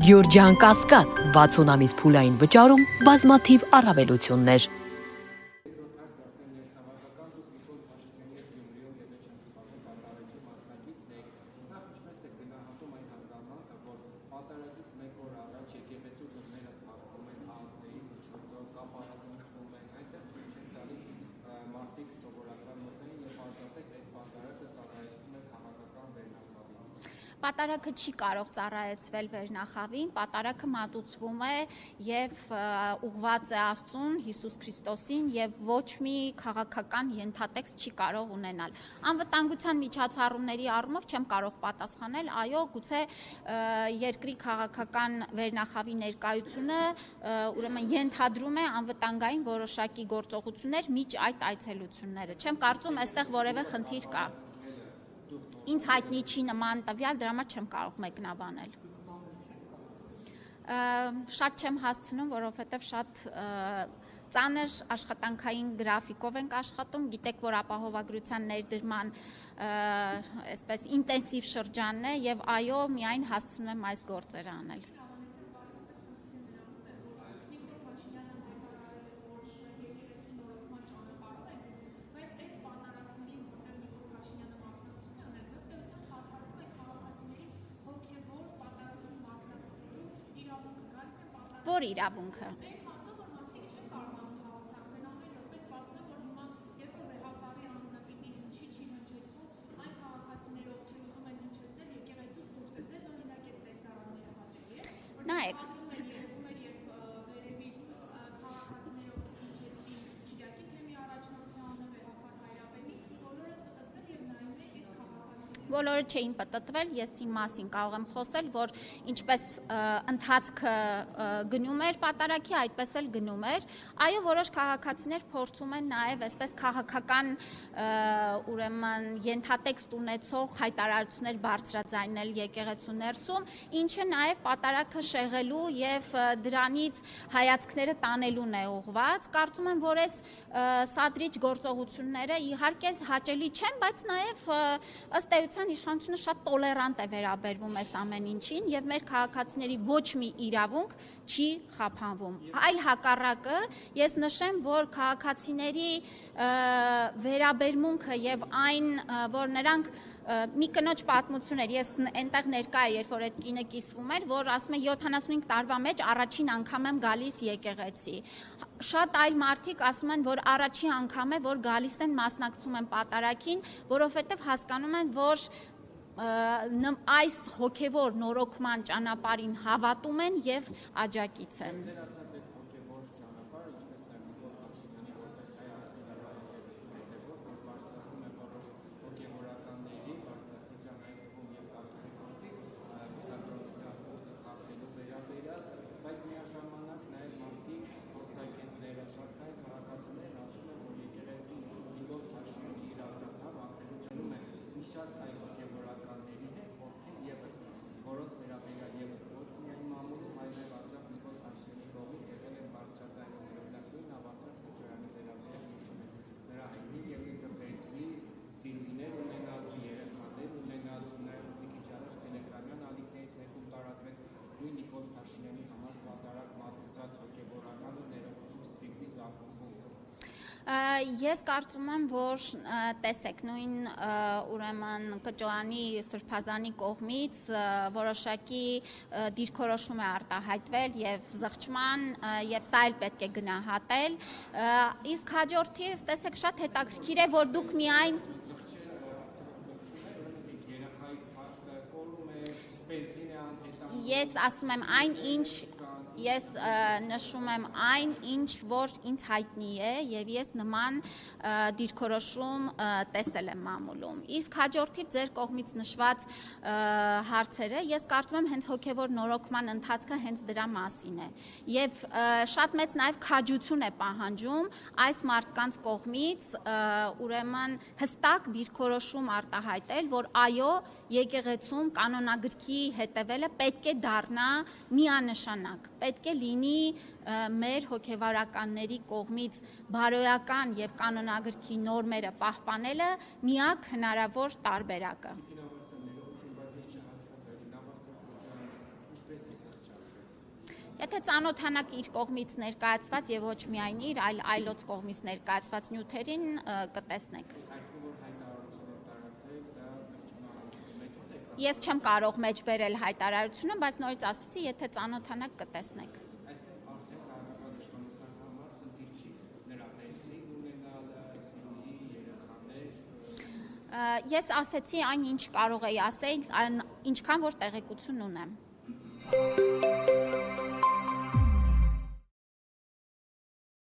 Գյորջյան Կասկադ 60 ամիս փուլային վճարում բազմաթիվ առավելություններ։ Պատարագը չի կարող ծառայեցվել վերնախավին, պատարագը մատուցվում է և ուղղված է Աստծուն, Հիսուս Քրիստոսին և ոչ մի քաղաքական ենթատեքստ չի կարող ունենալ։ Անվտանգության միջոցառումների առումով չեմ կարող պատասխանել, այո, գուցե երկրի քաղաքական վերնախավի ներկայությունը ուրեմն ենթադրում է անվտանգային որոշակի գործողություններ միջ այդ այցելությունները։ Չեմ կարծում այստեղ որևէ խնդիր կա։ Ինձ հայտնի չի նման տվյալ, դրա համար չեմ կարող մեկնաբանել։ Շատ չեմ հասցնում, որովհետև շատ ծանր աշխատանքային գրաֆիկով ենք աշխատում, գիտեք, որ ապահովագրության ներդրման այսպես ինտենսիվ շրջանն է և այո, միայն հասցնում եմ այս գործերը անել։ Որ իրավունքը։ Նայեք։ Բոլորը չէին պտտվել, ես իմ մասին կարող եմ խոսել, որ ինչպես ընթացքը գնում էր պատարագի, այդպես էլ գնում էր։ Այո, որոշ քաղաքացիներ փորձում են նաև այսպես քաղաքական ուրեմն ենթատեքստ ունեցող հայտարարություններ բարձրաձայնել եկեղեցու ներսում, ինչը նաև պատարագը շեղելու եւ դրանից հայացքները տանելուն է ուղղված։ Կարծում եմ, որ այս սադրիչ գործողությունները իհարկե հաճելի չեն, բայց նաև ըստ էության իշխանությունը շատ տոլերանտ է վերաբերվում այս ամեն ինչին եւ մեր քաղաքացիների ոչ մի իրավունք չի խափանվում։ Այլ հակառակը, ես նշեմ, որ քաղաքացիների վերաբերմունքը եւ այն, որ նրանք մի կնոջ պատմություն էր, ես այնտեղ ներկա եմ, երբ որ այդ կինը կիսվում էր, որ ասում է 75 տարվա մեջ առաջին անգամ եմ գալիս եկեղեցի։ Շատ այլ մարդիկ ասում են, որ առաջին անգամ է, որ գալիս են մասնակցում են պատարագին, որովհետև հասկանում են, որ այս հոգևոր նորոգման ճանապարհին հավատում են եւ աջակից են։ Ես կարծում եմ, որ տեսեք նույն ուրեմն Կճոյանի Սրբազանի կողմից որոշակի դիրքորոշում է արտահայտվել եւ զղջման եւ սա էլ պետք է գնահատել, իսկ հաջորդիվ տեսեք շատ հետաքրքիր է, որ դուք միայն ես ասում եմ այն ինչ Ես նշում եմ այն, ինչ որ ինձ հայտնի է եւ ես նման դիրքորոշում տեսել եմ մամուլում։ Իսկ հաջորդիվ ձեր կողմից նշված հարցերը, ես կարծում եմ հենց հոգեվոր նորոգման ընթացքը հենց դրա մասին է։ Եվ շատ մեծ նաեւ քաջություն է պահանջում այս մարդկանց կողմից ուրեմն հստակ դիրքորոշում արտահայտել, որ այո, եկեղեցում կանոնագրքի հետևելը պետք է դառնա միանշանակ, պետք է լինի մեր հոգևորականների կողմից բարոյական եւ կանոնագրքի նորմերը պահպանելը միակ հնարավոր տարբերակը։ Եթե ծանոթանաք իր կողմից ներկայացված եւ ոչ միայն իր, այլ այլոց կողմից ներկայացված նյութերին կտեսնեք։ Ես չեմ կարող մեջ բերել հայտարարությունը, բայց նորից ասացի, եթե ծանոթանաք կտեսնեք։ Ես ասեցի այն, ինչ կարող էի ասել, ինչքան որ տեղեկություն ունեմ։